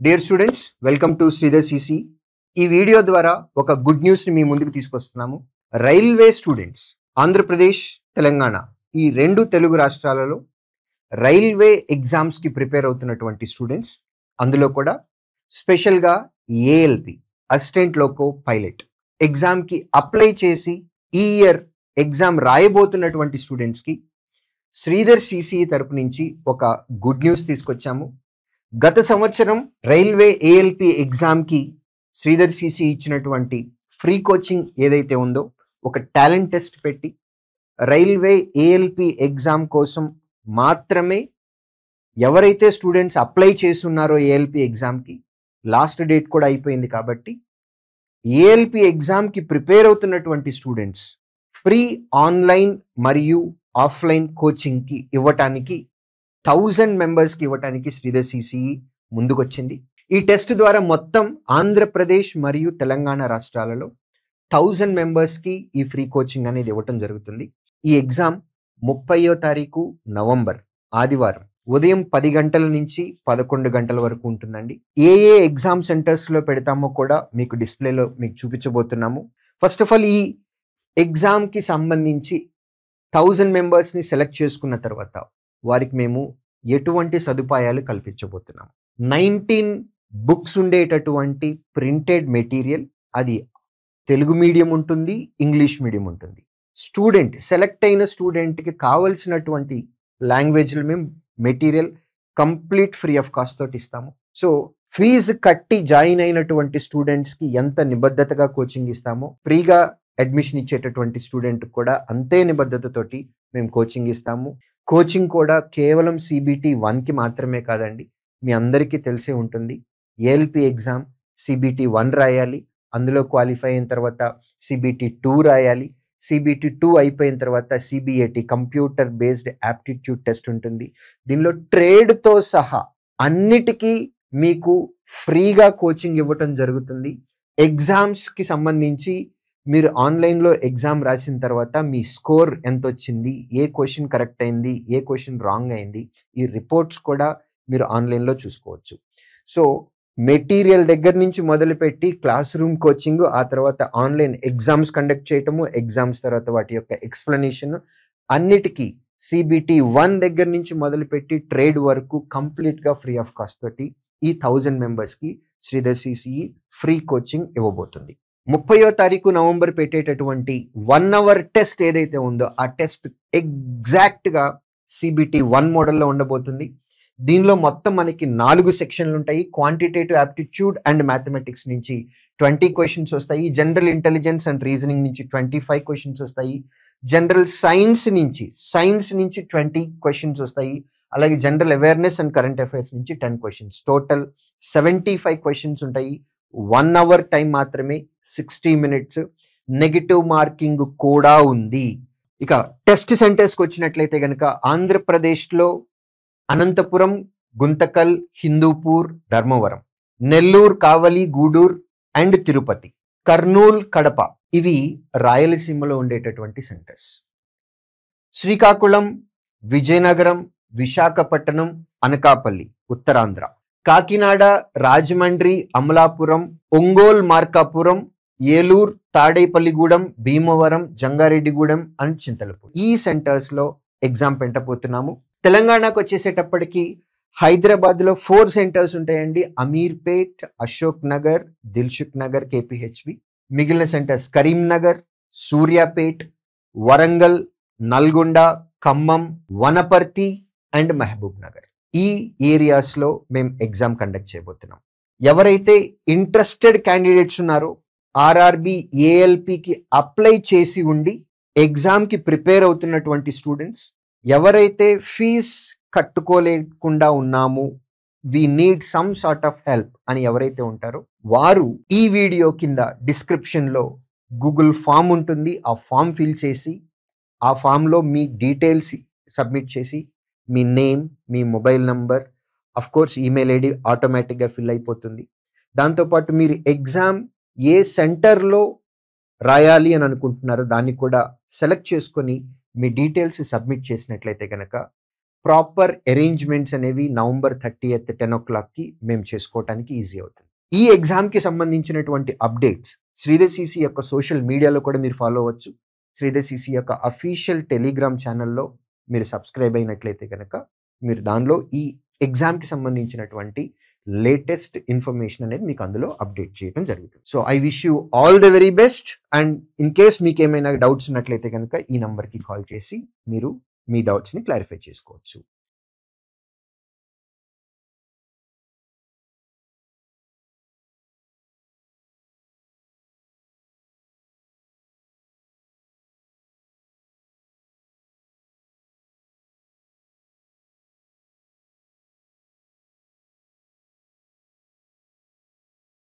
Dear students, welcome to Sridhar CC. ఈ video ద్వారా ఒక గుడ్ న్యూస్ ని మీ ముందుకు తీసుకొస్తున్నాము. రైల్వే స్టూడెంట్స్, ఆంధ్రప్రదేశ్, తెలంగాణ ఈ రెండు తెలుగు రాష్ట్రాలలో రైల్వే ఎగ్జామ్స్ కి ప్రిపేర్ అవుతున్నటువంటి స్టూడెంట్స్, అందులో కూడా స్పెషల్గా ALP assistant loco pilot exam కి అప్లై చేసి ఈ ఇయర్ ఎగ్జామ్ రాయబోతున్నటువంటి స్టూడెంట్స్ కి శ్రీధర్ సిసి తరపు నుంచి ఒక గుడ్ న్యూస్ తీసుకొచ్చాము. గత సంవత్సరం రైల్వే ఏఎల్పి ఎగ్జామ్కి శ్రీధర్ సిసి ఇచ్చినటువంటి ఫ్రీ కోచింగ్ ఏదైతే ఉందో, ఒక టాలెంట్ టెస్ట్ పెట్టి రైల్వే ఏఎల్పి ఎగ్జామ్ కోసం మాత్రమే ఎవరైతే స్టూడెంట్స్ అప్లై చేస్తున్నారో ఏఎల్పి ఎగ్జామ్కి లాస్ట్ డేట్ కూడా అయిపోయింది కాబట్టి ఏఎల్పి ఎగ్జామ్కి ప్రిపేర్ అవుతున్నటువంటి స్టూడెంట్స్ ఫ్రీ ఆన్లైన్ మరియు ఆఫ్లైన్ కోచింగ్కి ఇవ్వటానికి 1000 మెంబర్స్కి ఇవ్వటానికి శ్రీధర్ సిసి ముందుకొచ్చింది. ఈ టెస్ట్ ద్వారా మొత్తం ఆంధ్రప్రదేశ్ మరియు తెలంగాణ రాష్ట్రాలలో 1000 మెంబర్స్కి ఈ ఫ్రీ కోచింగ్ అనేది ఇవ్వటం జరుగుతుంది. ఈ ఎగ్జామ్ 30వ తారీఖు నవంబర్ ఆదివారం ఉదయం 10 గంటల నుంచి 11 గంటల వరకు ఉంటుందండి. ఏ ఎగ్జామ్ సెంటర్స్లో పెడతామో కూడా మీకు డిస్ప్లేలో మీకు చూపించబోతున్నాము. ఫస్ట్ ఆఫ్ ఆల్, ఈ ఎగ్జామ్కి సంబంధించి 1000 మెంబర్స్ని సెలెక్ట్ చేసుకున్న తర్వాత వారికి మేము ఎటువంటి సదుపాయాలు కల్పించబోతున్నాం. 19 బుక్స్ ఉండేటటువంటి ప్రింటెడ్ మెటీరియల్, అది తెలుగు మీడియం ఉంటుంది, ఇంగ్లీష్ మీడియం ఉంటుంది. స్టూడెంట్ సెలెక్ట్ అయిన స్టూడెంట్కి కావలసినటువంటి లాంగ్వేజ్లో మేము material complete free of cost తోటి ఇస్తాము. సో ఫీజు కట్టి జాయిన్ అయినటువంటి స్టూడెంట్స్కి ఎంత నిబద్ధతగా కోచింగ్ ఇస్తామో, ఫ్రీగా అడ్మిషన్ ఇచ్చేటటువంటి స్టూడెంట్ కూడా అంతే నిబద్ధతతోటి మేము కోచింగ్ ఇస్తాము. కోచింగ్ కూడా కేవలం CBT 1కి మాత్రమే కాదండి. మీ అందరికీ తెలిసే ఉంటుంది, ఏఎల్పి ఎగ్జామ్ CBT 1 రాయాలి, అందులో క్వాలిఫై అయిన తర్వాత CBT 2 రాయాలి, CBT 2 అయిపోయిన తర్వాత CBAT computer based aptitude test ఉంటుంది. దీనిలో ట్రేడ్తో సహా అన్నిటికీ మీకు ఫ్రీగా కోచింగ్ ఇవ్వటం జరుగుతుంది. ఎగ్జామ్స్కి సంబంధించి మీరు ఆన్లైన్లో ఎగ్జామ్ రాసిన తర్వాత మీ స్కోర్ ఎంత వచ్చింది, ఏ క్వశ్చన్ కరెక్ట్ అయింది, ఏ క్వశ్చన్ రాంగ్ అయింది, ఈ రిపోర్ట్స్ కూడా మీరు ఆన్లైన్లో చూసుకోవచ్చు. సో మెటీరియల్ దగ్గర నుంచి మొదలుపెట్టి క్లాస్ రూమ్ కోచింగ్, ఆ తర్వాత ఆన్లైన్ ఎగ్జామ్స్ కండక్ట్ చేయటము, ఎగ్జామ్స్ తర్వాత వాటి యొక్క ఎక్స్ప్లెనేషన్, అన్నిటికీ CBT 1 దగ్గర నుంచి మొదలుపెట్టి ట్రేడ్ వరకు కంప్లీట్గా ఫ్రీ ఆఫ్ కాస్ట్ తోటి ఈ 1000 మెంబర్స్కి శ్రీధర్ సిసి ఫ్రీ కోచింగ్ ఇవ్వబోతుంది. 30వ తారీఖు నవంబర్ పెట్టేటటువంటి 1 అవర్ టెస్ట్ ఏదైతే ఉందో, ఆ టెస్ట్ ఎగ్జాక్ట్గా CBT 1 మోడల్లో ఉండబోతుంది. దీనిలో మొత్తం మనకి 4 సెక్షన్లు ఉంటాయి. క్వాంటిటేటివ్ యాప్టిట్యూడ్ అండ్ మ్యాథమెటిక్స్ నుంచి 20 క్వశ్చన్స్ వస్తాయి. జనరల్ ఇంటెలిజెన్స్ అండ్ రీజనింగ్ నుంచి 25 క్వశ్చన్స్ వస్తాయి. జనరల్ సైన్స్ నుంచి 20 క్వశ్చన్స్ వస్తాయి. అలాగే general awareness and current affairs నుంచి 10 క్వశ్చన్స్. టోటల్ 75 క్వశ్చన్స్ ఉంటాయి. 1 అవర్ టైం మాత్రమే, 60 మినిట్స్. నెగిటివ్ మార్కింగ్ కూడా ఉంది. ఇక టెస్ట్ సెంటర్స్కి వచ్చినట్లయితే కనుక ఆంధ్రప్రదేశ్లో అనంతపురం, గుంతకల్, హిందూపూర్, ధర్మవరం, నెల్లూరు, కావలి, గూడూరు అండ్ తిరుపతి, కర్నూలు, కడప ఇవి రాయలసీమలో ఉండేటటువంటి సెంటర్స్. శ్రీకాకుళం, విజయనగరం, విశాఖపట్నం, అనకాపల్లి ఉత్తరాంధ్ర, కాకినాడ, రాజమండ్రి, అమలాపురం, ఒంగోలు, మార్కాపురం, ఏలూరు, తాడేపల్లిగూడెం, భీమవరం, జంగారెడ్డిగూడెం అండ్ చింతలపూడి ఈ సెంటర్స్లో ఎగ్జామ్ పెట్టబోతున్నాము. తెలంగాణకు వచ్చేసేటప్పటికి హైదరాబాద్లో 4 సెంటర్స్ ఉంటాయండి. అమీర్పేట్, అశోక్ నగర్, దిల్సుఖ్ నగర్, KPHB. మిగిలిన సెంటర్స్ కరీంనగర్, సూర్యాపేట్, వరంగల్, నల్గొండ, ఖమ్మం, వనపర్తి అండ్ మహబూబ్ నగర్. ఈ ఏరియాస్లో మేము ఎగ్జామ్ కండక్ట్ చేయబోతున్నాం. ఎవరైతే ఇంట్రెస్టెడ్ క్యాండిడేట్స్ ఉన్నారో, RRB ఏఎల్పికి అప్లై చేసి ఉండి ఎగ్జామ్కి ప్రిపేర్ అవుతున్నటువంటి స్టూడెంట్స్, ఎవరైతే ఫీజ్ కట్టుకోలేకుండా ఉన్నాము, we need some sort of help అని ఎవరైతే ఉంటారో వారు ఈ వీడియో కింద డిస్క్రిప్షన్లో గూగుల్ ఫామ్ ఉంటుంది. ఆ ఫామ్ ఫిల్ చేసి, ఆ ఫామ్లో మీ డీటెయిల్స్ సబ్మిట్ చేసి, మీ నేమ్, మీ mobile number, course email ID ఆటోమేటిక్గా ఫిల్ అయిపోతుంది. దాంతోపాటు మీరు ఎగ్జామ్ ఏ సెంటర్లో రాయాలి అని అనుకుంటున్నారో దాన్ని కూడా సెలెక్ట్ చేసుకొని మీ డీటెయిల్స్ సబ్మిట్ చేసినట్లయితే కనుక ప్రాపర్ అరేంజ్మెంట్స్ అనేవి నవంబర్ 30th 10 o'clockకి మేము చేసుకోవడానికి ఈజీ అవుతుంది. ఈ ఎగ్జామ్కి సంబంధించినటువంటి అప్డేట్స్ శ్రీధర్ సిసి యొక్క సోషల్ మీడియాలో కూడా మీరు ఫాలో అవ్వచ్చు. శ్రీధర్ సిసి యొక్క అఫీషియల్ టెలిగ్రామ్ ఛానల్లో మీరు సబ్స్క్రైబ్ అయినట్లయితే కనుక మీరు దానిలో ఈ ఎగ్జామ్కి సంబంధించినటువంటి లేటెస్ట్ ఇన్ఫర్మేషన్ అనేది మీకు అందులో అప్డేట్ చేయడం జరుగుతుంది. So I wish you all the very best. And in case మీకు ఏమైనా డౌట్స్ ఉన్నట్లయితే కనుక ఈ నంబర్కి కాల్ చేసి మీరు మీ డౌట్స్ని క్లారిఫై చేసుకోవచ్చు.